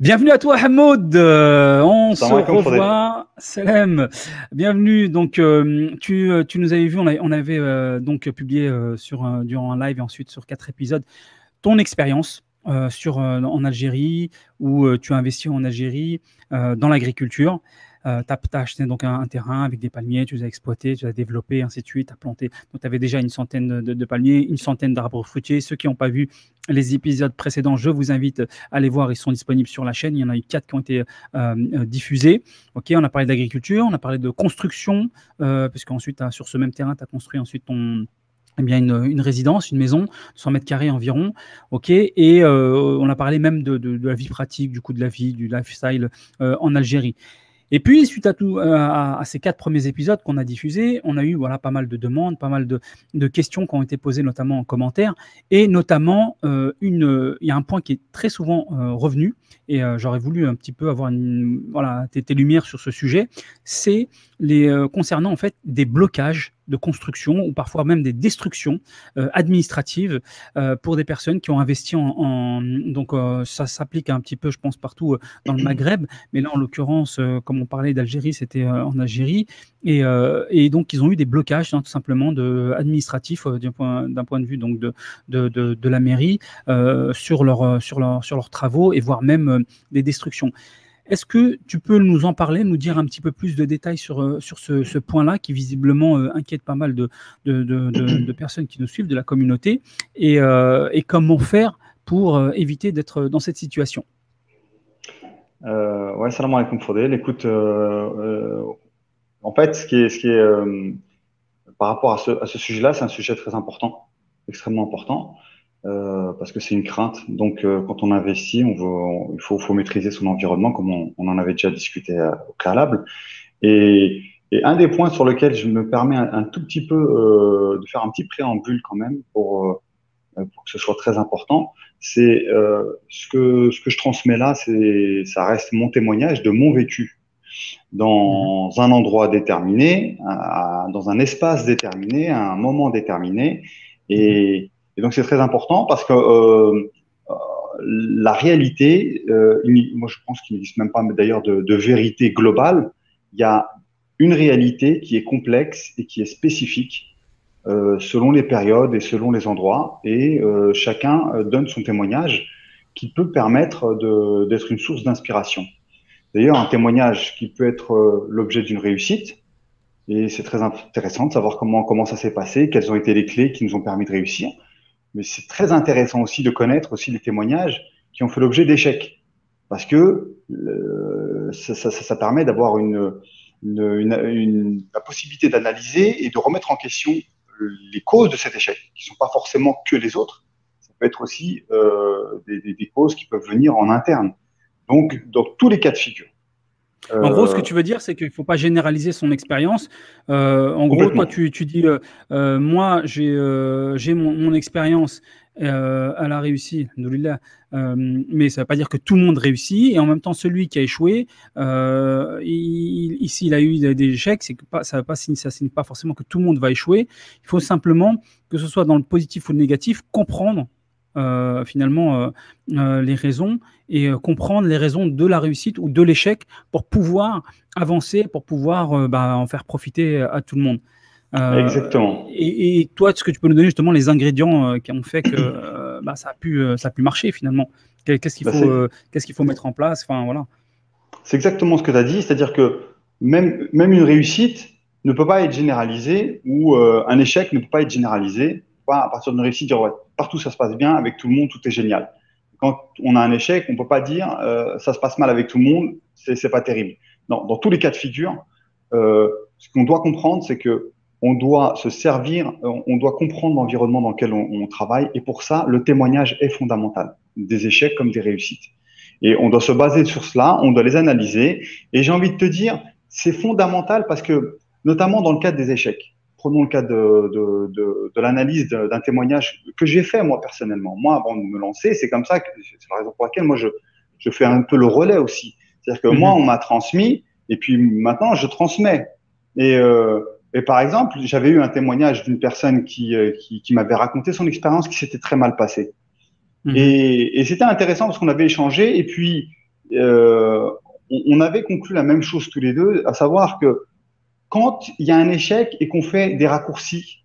Bienvenue à toi, Hamoud. On se Salam alaikum, Fadel. revoit. Salam. Bienvenue. Donc, tu nous avais vu, on avait donc publié durant un live et ensuite sur 4 épisodes ton expérience en Algérie, où tu as investi en Algérie dans l'agriculture. Tu as acheté donc un terrain avec des palmiers, tu les as exploités, tu les as développés, ainsi de suite, tu as planté. Donc, tu avais déjà une centaine de palmiers, une centaine d'arbres fruitiers. Ceux qui n'ont pas vu les épisodes précédents, je vous invite à les voir, ils sont disponibles sur la chaîne. Il y en a eu 4 qui ont été diffusés. Ok, on a parlé d'agriculture, on a parlé de construction, parce qu'ensuite, sur ce même terrain, tu as construit ensuite eh bien une résidence, une maison, 100 mètres carrés environ, ok. Et on a parlé même de la vie pratique, du coût de la vie, du lifestyle en Algérie. Et puis, suite à ces 4 premiers épisodes qu'on a diffusés, on a eu voilà, pas mal de demandes, pas mal de questions qui ont été posées, notamment en commentaire. Et notamment, il y a un point qui est très souvent revenu, et j'aurais voulu un petit peu avoir voilà, tes lumières sur ce sujet, c'est concernant en fait des blocages de construction ou parfois même des destructions administratives pour des personnes qui ont investi donc ça s'applique un petit peu, je pense, partout dans le Maghreb, mais là, en l'occurrence, comme on parlait d'Algérie, c'était en Algérie. Et donc, ils ont eu des blocages, hein, tout simplement, administratifs d'un point de vue donc, de la mairie sur leurs travaux et voire même des destructions. Est-ce que tu peux nous en parler, nous dire un petit peu plus de détails sur ce point-là qui visiblement inquiète pas mal de personnes qui nous suivent, de la communauté, et comment faire pour éviter d'être dans cette situation? Ouais, salam alaikum, Fadel. Écoute, en fait, ce qui est par rapport à ce sujet-là, c'est un sujet très important, extrêmement important, parce que c'est une crainte. Donc, quand on investit, il faut maîtriser son environnement, comme on en avait déjà discuté au préalable. Et un des points sur lesquels je me permets un tout petit peu de faire un petit préambule quand même pour que ce soit très important, c'est ce que je transmets là, ça reste mon témoignage de mon vécu Mhm. dans un endroit déterminé, dans un espace déterminé, à un moment déterminé. Mhm. Et donc c'est très important parce que la réalité, moi je pense qu'il n'existe même pas d'ailleurs de vérité globale. Il y a une réalité qui est complexe et qui est spécifique selon les périodes et selon les endroits, et chacun donne son témoignage qui peut permettre d'être une source d'inspiration. D'ailleurs, un témoignage qui peut être l'objet d'une réussite, et c'est très intéressant de savoir comment ça s'est passé, quelles ont été les clés qui nous ont permis de réussir. Mais c'est très intéressant aussi de connaître aussi les témoignages qui ont fait l'objet d'échecs, parce que ça permet d'avoir la possibilité d'analyser et de remettre en question les causes de cet échec, qui ne sont pas forcément que les autres. Ça peut être aussi des causes qui peuvent venir en interne. Donc, dans tous les cas de figure. En gros, ce que Euh, tu veux dire, c'est qu'il ne faut pas généraliser son expérience. En gros, toi, Complètement. tu dis, moi, j'ai mon expérience, elle a réussi, alhamdoulilah, mais ça ne veut pas dire que tout le monde réussit. Et en même temps, celui qui a échoué, ici, il a eu des échecs, c'est que ça ne signifie pas forcément que tout le monde va échouer. Il faut simplement, que ce soit dans le positif ou le négatif, comprendre finalement les raisons et comprendre les raisons de la réussite ou de l'échec pour pouvoir avancer, pour pouvoir en faire profiter à tout le monde. Exactement. Et toi, est-ce que tu peux nous donner justement les ingrédients qui ont fait que ça a pu marcher finalement? Bah, c'est Qu'est-ce qu'il faut mettre en place? Enfin, voilà. c'est exactement ce que tu as dit, c'est-à-dire que même une réussite ne peut pas être généralisée ou un échec ne peut pas être généralisé. Pas à partir d'une réussite, dire ouais, partout ça se passe bien, avec tout le monde, tout est génial. Quand on a un échec, on ne peut pas dire ça se passe mal avec tout le monde, c'est pas terrible. Non, dans tous les cas de figure, ce qu'on doit comprendre, c'est que on doit se servir, on doit comprendre l'environnement dans lequel on travaille, et pour ça, le témoignage est fondamental, des échecs comme des réussites. Et on doit se baser sur cela, on doit les analyser. Et j'ai envie de te dire, c'est fondamental parce que, notamment dans le cadre des échecs, prenons le cas de l'analyse d'un témoignage que j'ai fait moi personnellement. Moi, avant de me lancer, c'est comme ça que c'est la raison pour laquelle moi je fais un peu le relais aussi. C'est-à-dire que moi, Mhm. on m'a transmis et puis maintenant, je transmets. Et, euh, et par exemple, j'avais eu un témoignage d'une personne qui m'avait raconté son expérience qui s'était très mal passée. Mhm. Et c'était intéressant parce qu'on avait échangé. Et puis, on avait conclu la même chose tous les deux, à savoir que quand il y a un échec et qu'on fait des raccourcis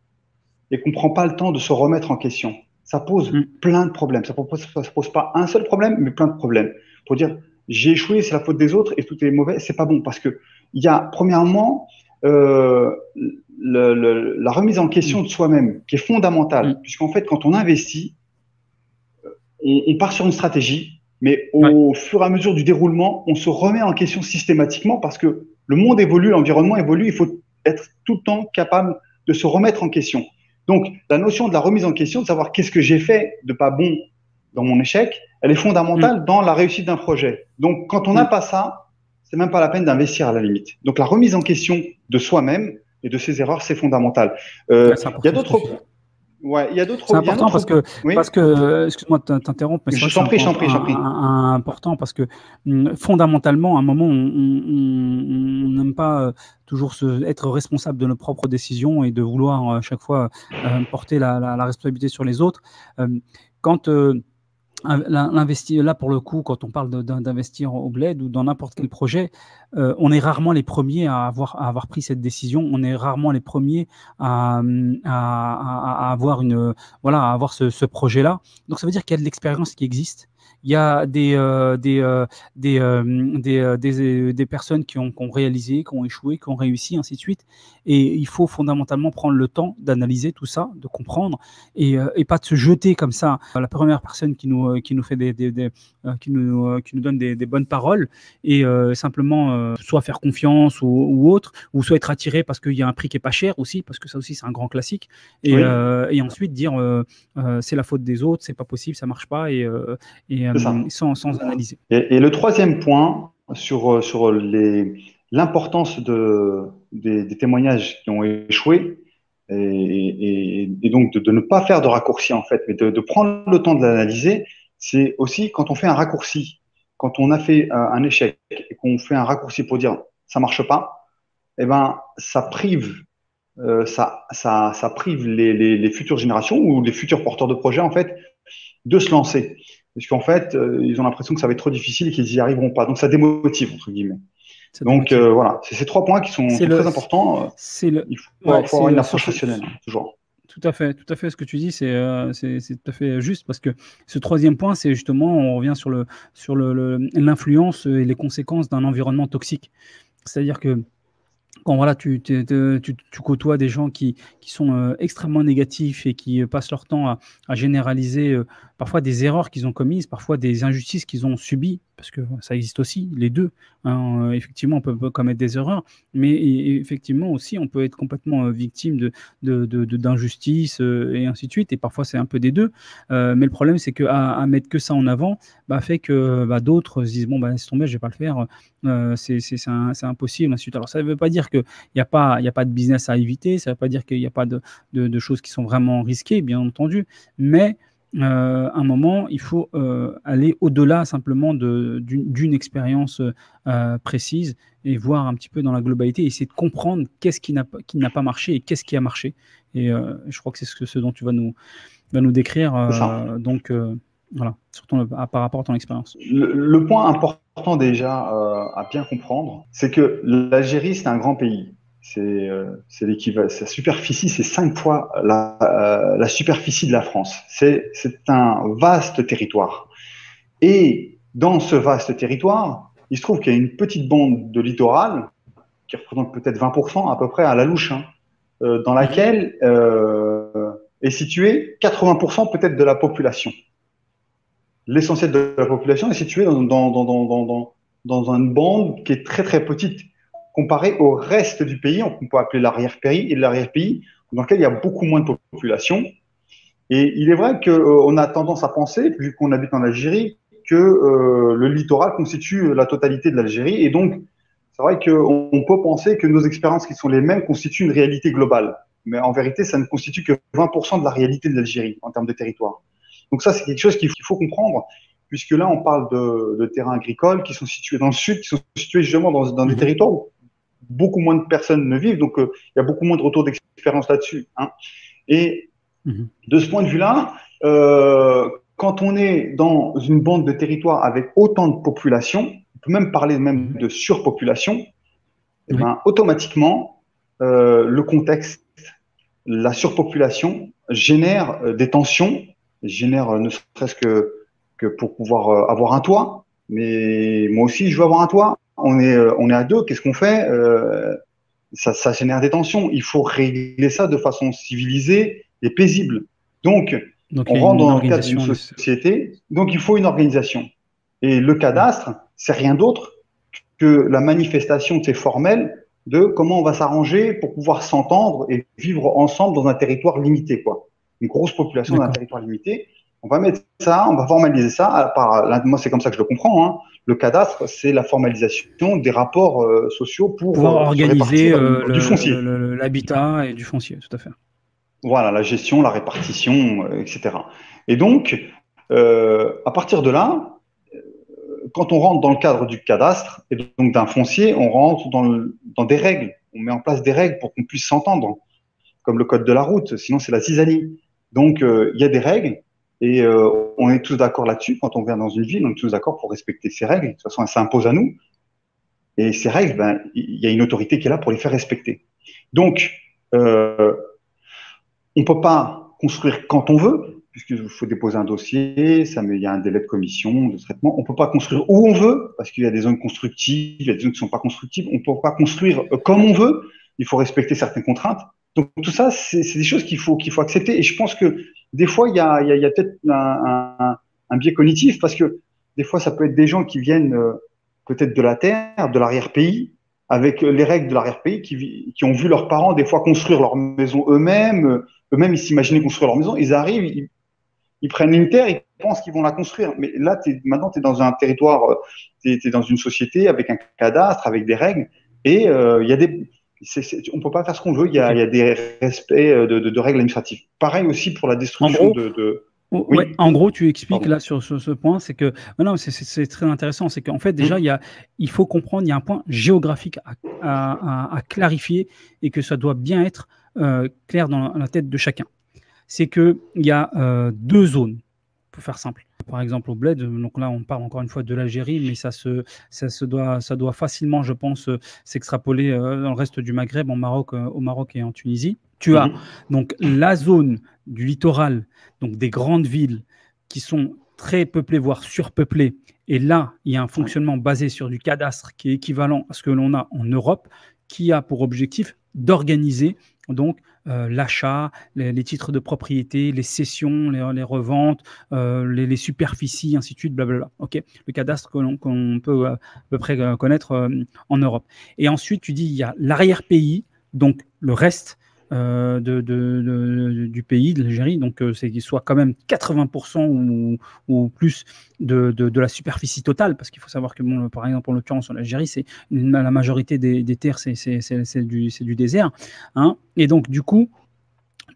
et qu'on ne prend pas le temps de se remettre en question, ça pose plein de problèmes. Ça ne pose pas un seul problème, mais plein de problèmes. Pour dire, j'ai échoué, c'est la faute des autres et tout est mauvais, c'est pas bon. Parce que il y a, premièrement, la remise en question de soi-même, qui est fondamentale. Puisqu'en fait, quand on investit, on part sur une stratégie, mais au fur et à mesure du déroulement, on se remet en question systématiquement parce que le monde évolue, l'environnement évolue, il faut être tout le temps capable de se remettre en question. Donc, la notion de la remise en question, de savoir qu'est-ce que j'ai fait de pas bon dans mon échec, elle est fondamentale dans la réussite d'un projet. Donc, quand on n'a pas ça, c'est même pas la peine d'investir à la limite. Donc, la remise en question de soi-même et de ses erreurs, c'est fondamental. Il y a d'autres. Ouais, il y a d'autres. C'est important parce que, excuse-moi de t'interrompre, mais je t'en prie, important parce que fondamentalement, à un moment, on n'aime pas toujours être responsable de nos propres décisions et de vouloir à chaque fois porter la responsabilité sur les autres. Quand là, pour le coup, quand on parle d'investir au bled ou dans n'importe quel projet, on est rarement les premiers à avoir pris cette décision. On est rarement les premiers à avoir à avoir ce projet-là. Donc, ça veut dire qu'il y a de l'expérience qui existe. Il y a des personnes qui ont réalisé, qui ont échoué, qui ont réussi, ainsi de suite. Et il faut fondamentalement prendre le temps d'analyser tout ça, de comprendre et pas de se jeter comme ça à la première personne qui nous fait qui nous donne des bonnes paroles et simplement soit faire confiance ou autre, ou soit être attiré parce qu'il y a un prix qui est pas cher aussi, parce que ça aussi c'est un grand classique. Et ensuite dire c'est la faute des autres, c'est pas possible, ça marche pas sans analyser. Et le troisième point sur l'importance des témoignages qui ont échoué et donc de ne pas faire de raccourci en fait, mais de prendre le temps de l'analyser, c'est aussi quand on fait un raccourci, quand on a fait un échec et qu'on fait un raccourci pour dire ça marche pas, eh ben ça prive ça prive les futures générations ou les futurs porteurs de projets en fait de se lancer. Parce qu'en fait, ils ont l'impression que ça va être trop difficile et qu'ils n'y arriveront pas. Donc, ça démotive, entre guillemets. Donc, voilà, c'est ces trois points qui sont très importants. Il faut avoir une approche rationnelle, toujours. Tout à fait ce que tu dis, c'est tout à fait juste parce que ce troisième point, c'est justement, on revient sur l'influence et les conséquences d'un environnement toxique. C'est-à-dire que quand voilà, tu côtoies des gens qui sont extrêmement négatifs et qui passent leur temps à généraliser parfois des erreurs qu'ils ont commises, parfois des injustices qu'ils ont subies, parce que ça existe aussi, les deux. Hein, effectivement, on peut commettre des erreurs, mais effectivement aussi, on peut être complètement victime d'injustices et ainsi de suite, et parfois c'est un peu des deux. Mais le problème, c'est qu'à mettre que ça en avant, fait que d'autres se disent, bon, laisse tomber, je ne vais pas le faire, c'est impossible, ainsi de suite. Alors, ça ne veut pas dire qu'il n'y a pas de business à éviter, ça ne veut pas dire qu'il n'y a pas de choses qui sont vraiment risquées, bien entendu, mais à un moment, il faut aller au-delà simplement d'une expérience précise et voir un petit peu dans la globalité, essayer de comprendre qu'est-ce qui n'a pas marché et qu'est-ce qui a marché. Et je crois que c'est ce dont tu vas nous décrire. Donc, voilà, surtout par rapport à ton expérience. Le point important déjà à bien comprendre, c'est que l'Algérie, c'est un grand pays. C'est l'équivalent. Sa superficie, c'est 5 fois la superficie de la France. C'est un vaste territoire. Et dans ce vaste territoire, il se trouve qu'il y a une petite bande de littoral qui représente peut-être 20% à peu près à la louche, dans laquelle est situé 80% peut-être de la population. L'essentiel de la population est situé dans une bande qui est très très petite comparée au reste du pays, on peut appeler l'arrière-pays, dans lequel il y a beaucoup moins de population. Et il est vrai qu'on a tendance à penser, vu qu'on habite en Algérie, que le littoral constitue la totalité de l'Algérie. Et donc, c'est vrai qu'on peut penser que nos expériences qui sont les mêmes constituent une réalité globale. Mais en vérité, ça ne constitue que 20% de la réalité de l'Algérie en termes de territoire. Donc ça, c'est quelque chose qu'il faut comprendre, puisque là, on parle de terrains agricoles qui sont situés dans le sud, qui sont situés justement dans des territoires où beaucoup moins de personnes ne vivent, donc il y a beaucoup moins de retours d'expérience là-dessus. Et de ce point de vue-là, quand on est dans une bande de territoire avec autant de population, on peut même parler même de surpopulation, et Oui. ben, automatiquement, le contexte, la surpopulation génère des tensions, génère ne serait-ce que pour pouvoir avoir un toit. Mais moi aussi, je veux avoir un toit. On est à deux, qu'est-ce qu'on fait? Ça génère des tensions. Il faut régler ça de façon civilisée et paisible. Donc, Donc, on il y a rentre une dans le cadre d'une organisation société, donc il faut une organisation. Et le Mm. cadastre, c'est rien d'autre que la manifestation, c'est formelle, de comment on va s'arranger pour pouvoir s'entendre et vivre ensemble dans un territoire limité, quoi. Une grosse population dans un D'accord. territoire limité. On va mettre ça, on va formaliser ça. Moi, c'est comme ça que je le comprends, hein. Le cadastre, c'est la formalisation des rapports sociaux Pour pouvoir pour se organiser répartir du foncier. l'habitat et du foncier, tout à fait. Voilà, la gestion, la répartition, etc. Et donc, à partir de là, quand on rentre dans le cadre du cadastre et donc d'un foncier, on rentre dans des règles. On met en place des règles pour qu'on puisse s'entendre, comme le code de la route. Sinon, c'est la zizanie. Donc, il y a des règles et on est tous d'accord là-dessus. Quand on vient dans une ville, on est tous d'accord pour respecter ces règles. De toute façon, elles s'imposent à nous. Et ces règles, ben, il y a une autorité qui est là pour les faire respecter. Donc, on ne peut pas construire quand on veut, puisqu'il faut déposer un dossier, il y a un délai de commission, de traitement. On ne peut pas construire où on veut, parce qu'il y a des zones constructives, il y a des zones qui ne sont pas constructives. On ne peut pas construire comme on veut. Il faut respecter certaines contraintes. Donc tout ça, c'est des choses qu'il faut accepter. Et je pense que des fois, il y a peut-être un biais cognitif, parce que des fois, ça peut être des gens qui viennent peut-être de la terre, de l'arrière-pays, avec les règles de l'arrière-pays, qui ont vu leurs parents des fois construire leur maison eux-mêmes. Eux-mêmes, ils s'imaginaient construire leur maison. Ils arrivent, ils prennent une terre, ils pensent qu'ils vont la construire. Mais là, maintenant, tu es dans un territoire, tu es dans une société avec un cadastre, avec des règles. Et il y a on ne peut pas faire ce qu'on veut. Il y Ok. a des respects de règles administratives. Pareil aussi pour la En destruction gros, de. ouais, Oui, en gros, tu expliques pardon. là sur ce point, c'est que non, c'est très intéressant. C'est qu'en fait, déjà, Hum, il faut comprendre, il y a un point géographique à clarifier et que ça doit bien être clair dans la tête de chacun. C'est qu'il y a deux zones, pour faire simple. Par exemple, au Bled, donc là, on parle encore une fois de l'Algérie, mais ça doit facilement, je pense, s'extrapoler dans le reste du Maghreb, au Maroc et en Tunisie. Tu as hum, donc la zone du littoral, donc des grandes villes qui sont très peuplées, voire surpeuplées. Et là, il y a un ouais. fonctionnement basé sur du cadastre qui est équivalent à ce que l'on a en Europe, qui a pour objectif d'organiser donc l'achat, les titres de propriété, les cessions, les reventes, les superficies, ainsi de suite, blablabla. Okay, le cadastre qu'on peut à peu près connaître en Europe. Et ensuite, tu dis, il y a l'arrière-pays, donc le reste du pays, de l'Algérie, donc c'est qu'il soit quand même 80% ou plus de la superficie totale, parce qu'il faut savoir que, bon, par exemple, en l'occurrence, en Algérie, la majorité des terres, c'est du désert. Hein, et donc, du coup,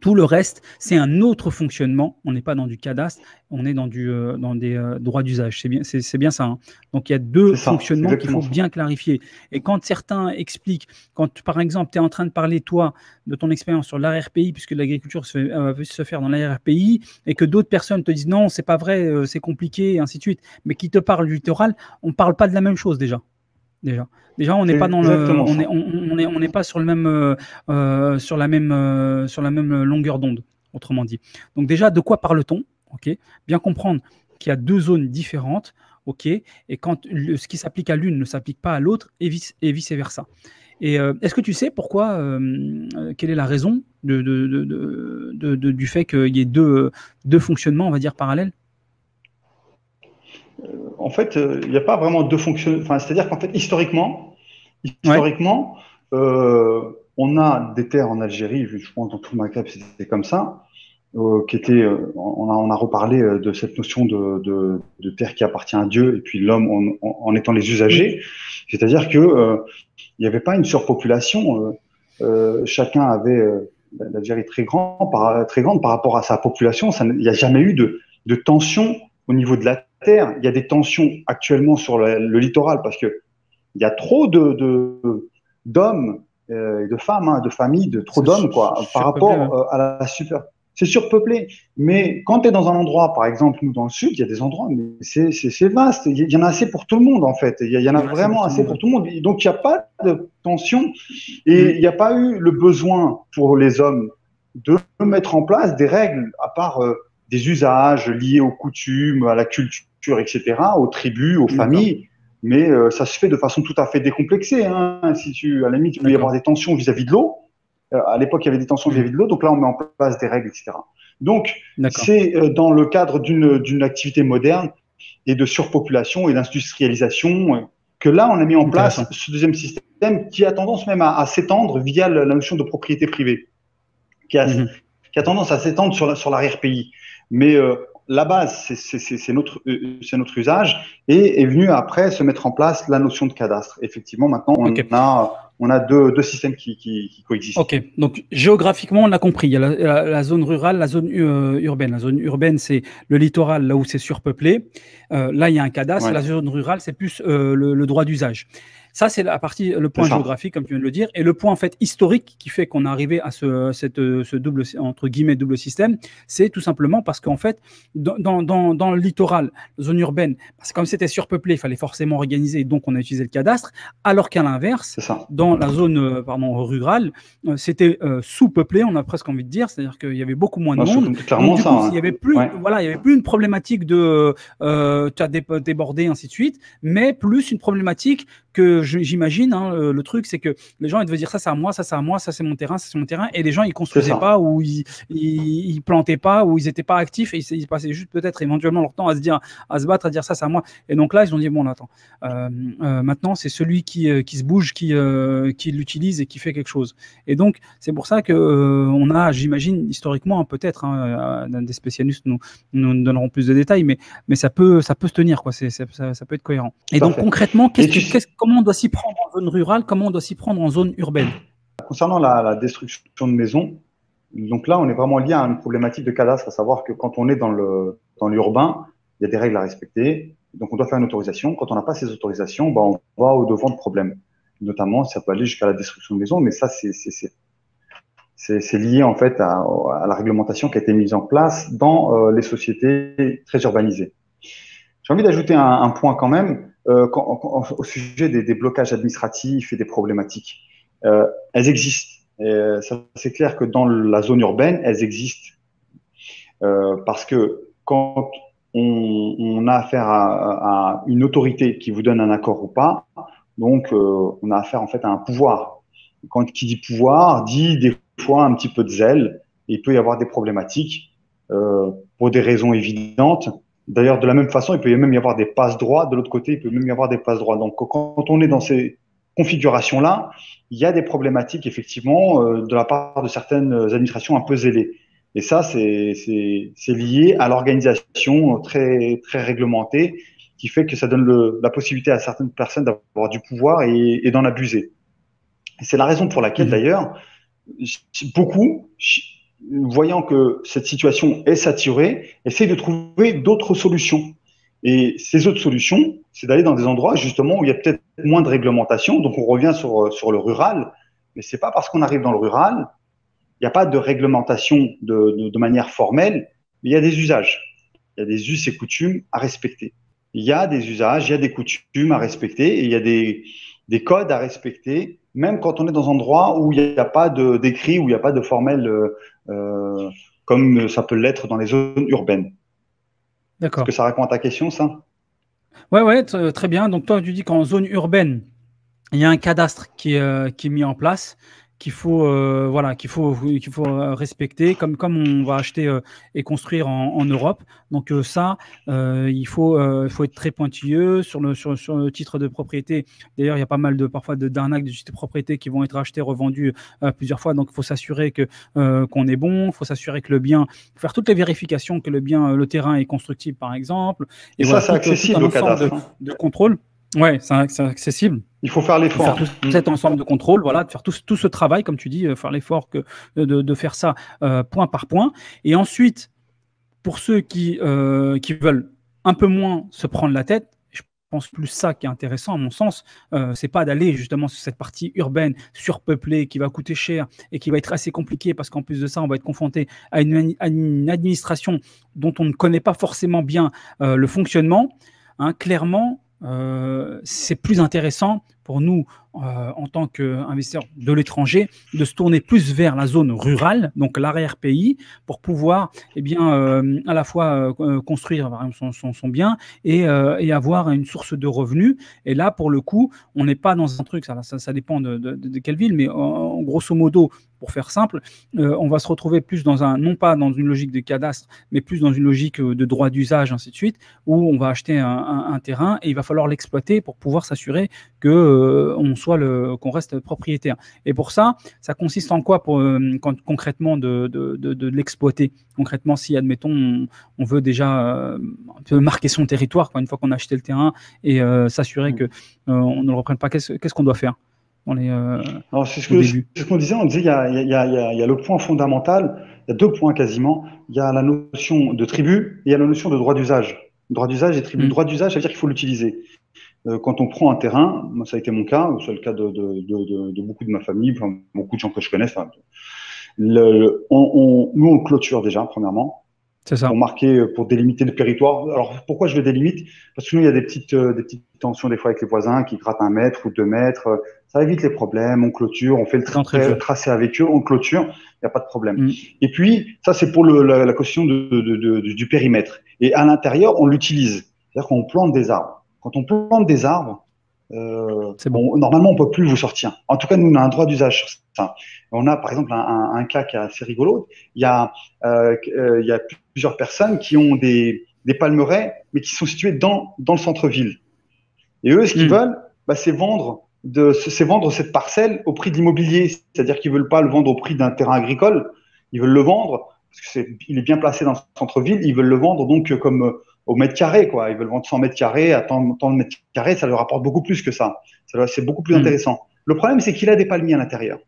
tout le reste, c'est un autre fonctionnement. On n'est pas dans du cadastre, on est dans des droits d'usage. C'est bien ça. Hein. Donc, il y a deux C'est ça, c'est fonctionnements qu'il faut exactement ça. bien clarifier. Et quand certains expliquent, quand par exemple, tu es en train de parler, toi, de ton expérience sur l'arrière-pays, puisque l'agriculture peut se faire dans l'arrière-pays, et que d'autres personnes te disent non, c'est pas vrai, c'est compliqué, et ainsi de suite, mais qui te parlent du littoral, on ne parle pas de la même chose déjà. Déjà, on n'est pas C'est dans le, exactement ça. on n'est pas sur le même, sur la même longueur d'onde, autrement dit. Donc déjà, de quoi parle-t-on? Ok, bien comprendre qu'il y a deux zones différentes. Ok, et quand ce qui s'applique à l'une ne s'applique pas à l'autre, et vice versa. Et est-ce que tu sais pourquoi, quelle est la raison du fait qu'il y ait deux fonctionnements, on va dire, parallèles? En fait, il n'y a pas vraiment deux fonctions. Enfin, c'est-à-dire qu'en fait, Ouais, historiquement, on a des terres en Algérie, je pense dans tout le Maghreb, c'était comme ça, qui étaient, on a reparlé de cette notion de terre qui appartient à Dieu et puis l'homme en étant les oui, usagers. C'est-à-dire que il n'y avait pas une surpopulation. Chacun avait l'Algérie très grande par rapport à sa population. Il n'y a jamais eu de tension au niveau de la terre. Il y a des tensions actuellement sur le littoral parce que il y a trop d'hommes et de femmes, hein, de familles, trop c'est d'hommes quoi, par surpeuplé. Ouais. rapport à la super. c'est surpeuplé. Mais quand tu es dans un endroit, par exemple, nous dans le sud, il y a des endroits, mais c'est vaste. Il y en a assez pour tout le monde, en fait. Il y en a vraiment assez pour tout le monde. Donc, il n'y a pas de tension et il n'y a pas eu le besoin pour les hommes de mettre en place des règles, à part des usages liés aux coutumes, à la culture, etc., aux tribus, aux familles. Mais ça se fait de façon tout à fait décomplexée. Hein. À la limite, il peut y avoir des tensions vis-à-vis de l'eau. À l'époque, il y avait des tensions vis-à-vis de l'eau, donc là, on met en place des règles, etc. Donc, c'est dans le cadre d'une activité moderne et de surpopulation et d'industrialisation que là, on a mis en place ce deuxième système qui a tendance même à s'étendre via la notion de propriété privée, qui a tendance à s'étendre sur l'arrière-pays. Mais la base, c'est notre usage, et est venu après se mettre en place la notion de cadastre. Effectivement, maintenant, on a deux systèmes qui coexistent. Ok, donc géographiquement, on l'a compris. Il y a la zone rurale, la zone urbaine. La zone urbaine, c'est le littoral, là où c'est surpeuplé. Là, il y a un cadastre. Ouais. La zone rurale, c'est plus le droit d'usage. Ça, c'est le point géographique, comme tu viens de le dire, et le point en fait historique qui fait qu'on est arrivé à ce double, entre guillemets, double système, c'est tout simplement parce qu'en fait, dans le littoral, la zone urbaine, comme c'était surpeuplé, il fallait forcément organiser, donc on a utilisé le cadastre, alors qu'à l'inverse, dans la zone rurale, c'était sous-peuplé, on a presque envie de dire, c'est-à-dire qu'il y avait beaucoup moins de monde. Clairement, donc, du coup, il n'y avait plus, voilà, il y avait plus une problématique de tu as débordé, ainsi de suite, mais plus une problématique que j'imagine, hein, le truc, c'est que les gens ils devaient dire ça c'est à moi, ça c'est à moi, ça c'est mon terrain, ça c'est mon terrain, et les gens ils construisaient pas, ou ils plantaient pas, ou ils étaient pas actifs, et ils passaient juste peut-être éventuellement leur temps à se battre, à dire ça c'est à moi. Et donc là ils ont dit bon attends, maintenant c'est celui qui se bouge, qui l'utilise et qui fait quelque chose. Et donc c'est pour ça que on a, j'imagine historiquement peut-être, hein, des spécialistes nous donneront plus de détails, mais ça peut se tenir quoi, ça peut être cohérent. Et donc concrètement, comment on doit s'y prendre en zone rurale, comment on doit s'y prendre en zone urbaine? Concernant la destruction de maisons, donc là, on est vraiment lié à une problématique de cadastre, à savoir que quand on est dans l'urbain, il y a des règles à respecter, donc on doit faire une autorisation. Quand on n'a pas ces autorisations, on va au-devant de problèmes. Notamment, ça peut aller jusqu'à la destruction de maisons, mais ça, c'est lié en fait à la réglementation qui a été mise en place dans les sociétés très urbanisées. J'ai envie d'ajouter un point quand même. Au sujet des blocages administratifs et des problématiques, elles existent. C'est clair que dans la zone urbaine, elles existent. Parce que quand on a affaire à une autorité qui vous donne un accord ou pas, donc on a affaire en fait à un pouvoir. Qui dit pouvoir, dit des fois un petit peu de zèle, et il peut y avoir des problématiques pour des raisons évidentes. D'ailleurs, de la même façon, il peut même y avoir des passe-droits. De l'autre côté, il peut même y avoir des passe-droits. Donc, quand on est dans ces configurations-là, il y a des problématiques, effectivement, de la part de certaines administrations un peu zélées. Et ça, c'est lié à l'organisation très, très réglementée qui fait que ça donne la possibilité à certaines personnes d'avoir du pouvoir et d'en abuser. Et c'est la raison pour laquelle, d'ailleurs, beaucoup, voyant que cette situation est saturée, essaie de trouver d'autres solutions. Et ces autres solutions, c'est d'aller dans des endroits justement où il y a peut-être moins de réglementation. Donc on revient sur le rural, mais c'est pas parce qu'on arrive dans le rural, il n'y a pas de réglementation de manière formelle, mais il y a des usages. Il y a des us et coutumes à respecter. Il y a des usages, il y a des coutumes à respecter, et il y a des codes à respecter, même quand on est dans un endroit où il n'y a pas d'écrit, où il n'y a pas de formel, comme ça peut l'être dans les zones urbaines. D'accord. Est-ce que ça répond à ta question, ça? Ouais, très bien. Donc toi, tu dis qu'en zone urbaine, il y a un cadastre qui est mis en place, qu'il faut respecter, comme on va acheter et construire en Europe. Donc il faut être très pointilleux sur le titre de propriété. D'ailleurs, il y a pas mal parfois d'arnaques de titres de propriété qui vont être achetés, revendus plusieurs fois. Donc il faut s'assurer qu'on est bon, il faut s'assurer que le bien, faire toutes les vérifications que le terrain est constructible, par exemple. Et voilà, ça, c'est accessible au cadastre. De contrôle. Ouais, c'est accessible. Il faut faire l'effort. Faire tout cet ensemble de contrôle, voilà, de faire tout ce travail, comme tu dis, faire l'effort de faire ça point par point. Et ensuite, pour ceux qui veulent un peu moins se prendre la tête, je pense plus ça qui est intéressant à mon sens. C'est pas d'aller justement sur cette partie urbaine, surpeuplée, qui va coûter cher et qui va être assez compliquée parce qu'en plus de ça, on va être confronté à une administration dont on ne connaît pas forcément bien le fonctionnement. Hein, clairement, c'est plus intéressant pour nous en tant qu'investisseurs de l'étranger de se tourner plus vers la zone rurale, donc l'arrière-pays, pour pouvoir à la fois construire son bien et avoir une source de revenus. Et là, pour le coup, on n'est pas dans un truc, ça dépend de quelle ville, mais grosso modo, pour faire simple, on va se retrouver plus non pas dans une logique de cadastre, mais plus dans une logique de droit d'usage, ainsi de suite, où on va acheter un terrain et il va falloir l'exploiter pour pouvoir s'assurer qu'on reste propriétaire. Et pour ça, ça consiste en quoi concrètement de l'exploiter? Concrètement, si, admettons, on veut déjà un peu marquer son territoire, une fois qu'on a acheté le terrain, et s'assurer qu'on ne le reprenne pas, qu'est-ce qu'on doit faire c'est ce qu'on disait. On disait il y a le point fondamental, il y a deux points quasiment. Il y a la notion de tribu et il y a la notion de droit d'usage. Droit d'usage et tribu. Droit d'usage, ça veut dire qu'il faut l'utiliser. Quand on prend un terrain, moi, ça a été mon cas, c'est le cas de beaucoup de ma famille, enfin, beaucoup de gens que je connais. Nous, on clôture déjà, premièrement. C'est ça. Pour délimiter le territoire. Alors, pourquoi je le délimite? Parce que nous, il y a des petites tensions des fois avec les voisins qui grattent 1 mètre ou 2 mètres. Ça évite les problèmes. On clôture, on fait le tracé avec eux, on clôture. Il n'y a pas de problème. Et puis, ça, c'est pour la question du périmètre. Et à l'intérieur, on l'utilise. C'est-à-dire qu'on plante des arbres. Quand on plante des arbres, normalement, on peut plus vous sortir. En tout cas, nous, on a un droit d'usage sur ça. On a, par exemple, un cas qui est assez rigolo. Il y a plusieurs personnes qui ont des palmeraies, mais qui sont situées dans le centre-ville. Et eux, ce qu'ils veulent, c'est vendre cette parcelle au prix de l'immobilier. C'est-à-dire qu'ils veulent pas le vendre au prix d'un terrain agricole. Ils veulent le vendre parce qu'il est bien placé dans le centre-ville. Ils veulent le vendre donc comme au mètre carré, quoi. Ils veulent vendre 100 mètres carrés à tant de mètres carrés, ça leur rapporte beaucoup plus que ça. C'est beaucoup plus intéressant. Le problème, c'est qu'il a des palmiers à l'intérieur.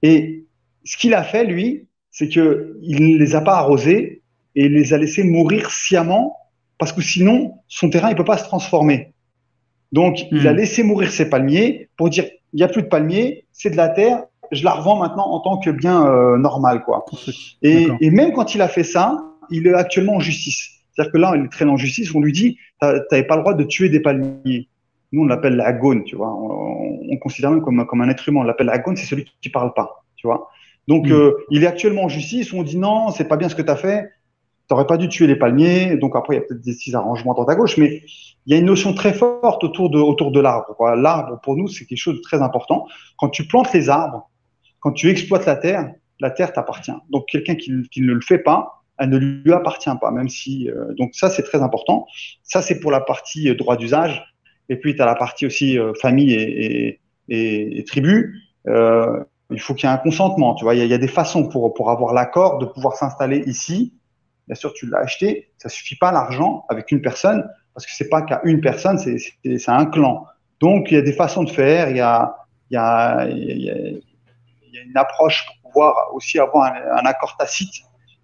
Et ce qu'il a fait, lui, c'est qu'il ne les a pas arrosés et il les a laissés mourir sciemment parce que sinon, son terrain, il peut pas se transformer. Donc, il a laissé mourir ses palmiers pour dire, il n'y a plus de palmiers, c'est de la terre, je la revends maintenant en tant que bien normal, quoi. Et même quand il a fait ça, il est actuellement en justice. C'est-à-dire que là, il traîne en justice, on lui dit, tu n'avais pas le droit de tuer des palmiers. Nous, on l'appelle l'agone, tu vois. On considère même comme un être humain. On l'appelle l'agone, c'est celui qui parle pas, tu vois. Donc, il est actuellement en justice. On dit non, c'est pas bien ce que tu as fait. Tu n'aurais pas dû tuer les palmiers. Donc, après, il y a peut-être des petits arrangements à droite à gauche, mais il y a une notion très forte autour de l'arbre, quoi. L'arbre, pour nous, c'est quelque chose de très important. Quand tu plantes les arbres, quand tu exploites la terre t'appartient. Donc, quelqu'un qui ne le fait pas, elle ne lui appartient pas, même si. Donc, ça, c'est très important. Ça, c'est pour la partie droit d'usage. Et puis, tu as la partie aussi famille et tribu. Il faut qu'il y ait un consentement. Tu vois, il y a des façons pour avoir l'accord de pouvoir s'installer ici. Bien sûr, tu l'as acheté. Ça suffit pas l'argent avec une personne parce que c'est pas qu'à une personne, c'est un clan. Donc, il y a des façons de faire. Il y a une approche pour pouvoir aussi avoir un accord tacite.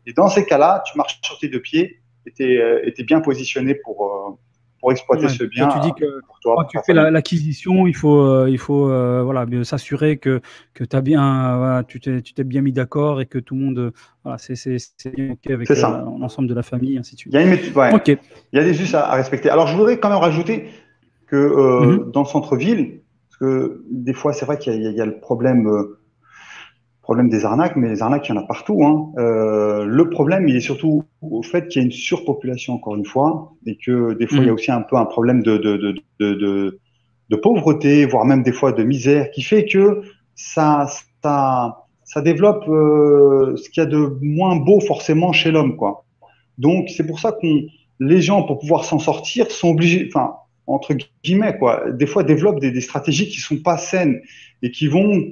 Et dans ces cas-là, tu marches sur tes deux pieds et tu es bien positionné pour exploiter ce bien. Tu dis que quand tu fais l'acquisition, il faut s'assurer que tu t'es bien mis d'accord et que tout le monde c'est bien OK avec l'ensemble de la famille, ainsi de suite. Il y a des us à respecter. Alors, je voudrais quand même rajouter que dans le centre-ville, parce que des fois, c'est vrai qu'il y a le problème des arnaques, mais les arnaques, il y en a partout. Hein. Le problème, il est surtout au fait qu'il y a une surpopulation, encore une fois, et que des fois, il y a aussi un peu un problème de pauvreté, voire même des fois de misère, qui fait que ça développe ce qu'il y a de moins beau forcément chez l'homme, quoi. Donc, c'est pour ça que les gens, pour pouvoir s'en sortir, sont obligés, enfin, entre guillemets, quoi, des fois développent des stratégies qui sont pas saines et qui vont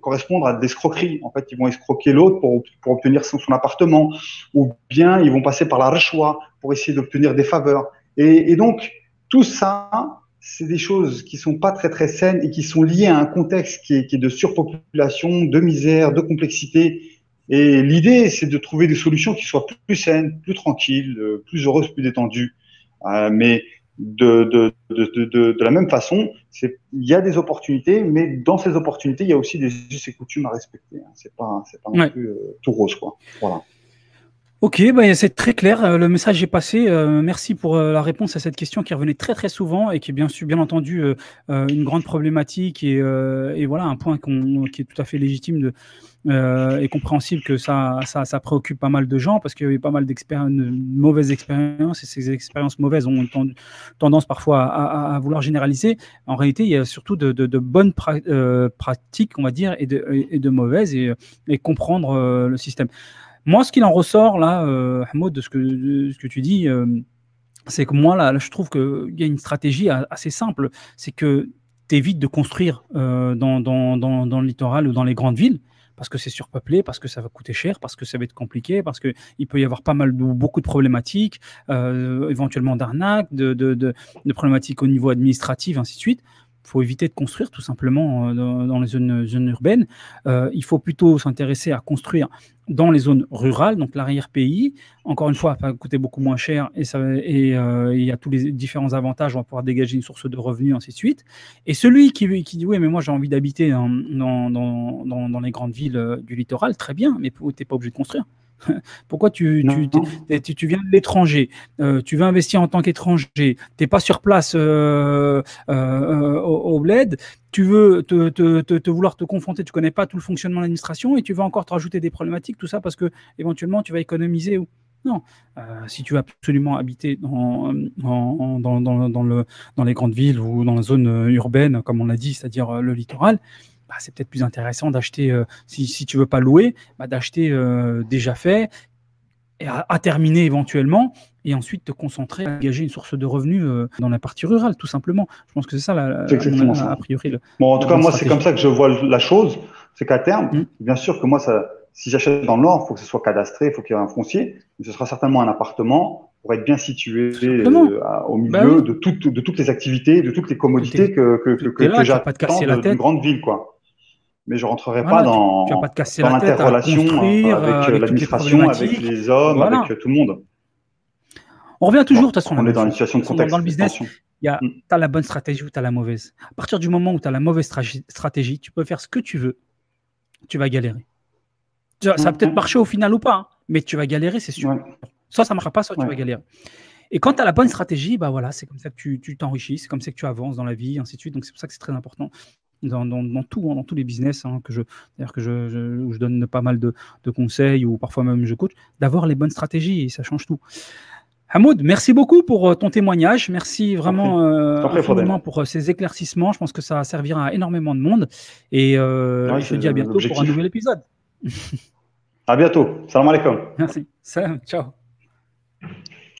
correspondre à des escroqueries. En fait, ils vont escroquer l'autre pour obtenir son appartement, ou bien ils vont passer par la rechwa pour essayer d'obtenir des faveurs. Et donc, tout ça, c'est des choses qui sont pas très très saines et qui sont liées à un contexte qui est de surpopulation, de misère, de complexité. Et l'idée, c'est de trouver des solutions qui soient plus saines, plus tranquilles, plus heureuses, plus détendues. Mais de la même façon, il y a des opportunités, mais dans ces opportunités, il y a aussi des us et coutumes à respecter. Hein. C'est pas non plus tout rose, quoi. Voilà. Ok, bah, c'est très clair. Le message est passé. Merci pour la réponse à cette question qui revenait très très souvent et qui est bien entendu une grande problématique et voilà un point qui est tout à fait légitime et compréhensible que ça préoccupe pas mal de gens parce qu'il y a eu pas mal de mauvaises expériences et ces expériences mauvaises ont tendance parfois à vouloir généraliser. En réalité, il y a surtout de bonnes pratiques, on va dire, et de mauvaises et comprendre le système. Moi, ce qu'il en ressort, là, Hamoud, de ce que tu dis, c'est que moi, là, je trouve qu'il y a une stratégie assez simple. C'est que tu évites de construire dans le littoral ou dans les grandes villes, parce que c'est surpeuplé, parce que ça va coûter cher, parce que ça va être compliqué, parce qu'il peut y avoir beaucoup de problématiques, éventuellement d'arnaques, de problématiques au niveau administratif, ainsi de suite. Il faut éviter de construire tout simplement dans les zones urbaines. Il faut plutôt s'intéresser à construire dans les zones rurales, donc l'arrière-pays. Encore une fois, ça va coûter beaucoup moins cher et il y a tous les différents avantages. On va pouvoir dégager une source de revenus, ainsi de suite. Et celui qui dit oui, mais moi j'ai envie d'habiter dans les grandes villes du littoral, très bien, mais tu n'es pas obligé de construire. Pourquoi tu viens de l'étranger, tu veux investir en tant qu'étranger, tu n'es pas sur place au bled, tu veux vouloir te confronter, tu ne connais pas tout le fonctionnement de l'administration et tu veux encore te rajouter des problématiques, tout ça parce que éventuellement tu vas économiser. Non, si tu veux absolument habiter dans les grandes villes ou dans la zone urbaine, comme on l'a dit, c'est-à-dire le littoral, bah, c'est peut-être plus intéressant d'acheter, si tu ne veux pas louer, bah, d'acheter déjà fait, et à terminer éventuellement, et ensuite te concentrer à dégager une source de revenus dans la partie rurale, tout simplement. Je pense que c'est ça, a priori. Bon, en tout cas, moi, c'est comme ça que je vois la chose. C'est qu'à terme, bien sûr que moi, si j'achète dans le Nord, il faut que ce soit cadastré, il faut qu'il y ait un foncier. Mais ce sera certainement un appartement pour être bien situé au milieu de toutes les activités, de toutes les commodités que j'attends d'une grande ville, quoi. Mais je ne rentrerai pas dans l'interrelation avec l'administration, avec les hommes, avec tout le monde. On revient toujours, de toute façon, on est dans une situation de contexte. Dans le business, tu as la bonne stratégie ou tu as la mauvaise. À partir du moment où tu as la mauvaise stratégie, tu peux faire ce que tu veux, tu vas galérer. Ça va peut-être marcher au final ou pas, hein, mais tu vas galérer, c'est sûr. Soit ça ne marchera pas, soit tu vas galérer. Et quand tu as la bonne stratégie, bah voilà, c'est comme ça que tu t'enrichis, c'est comme ça que tu avances dans la vie, ainsi de suite. Donc c'est pour ça que c'est très important. Dans tous les business où je donne pas mal de conseils ou parfois même je coach, d'avoir les bonnes stratégies et ça change tout. Hamoud, merci beaucoup pour ton témoignage. Merci vraiment infiniment pour ces éclaircissements. Je pense que ça servira à énormément de monde. Et je te dis à bientôt pour un nouvel épisode. À bientôt. Salam alaikum. Merci. Salam. Ciao.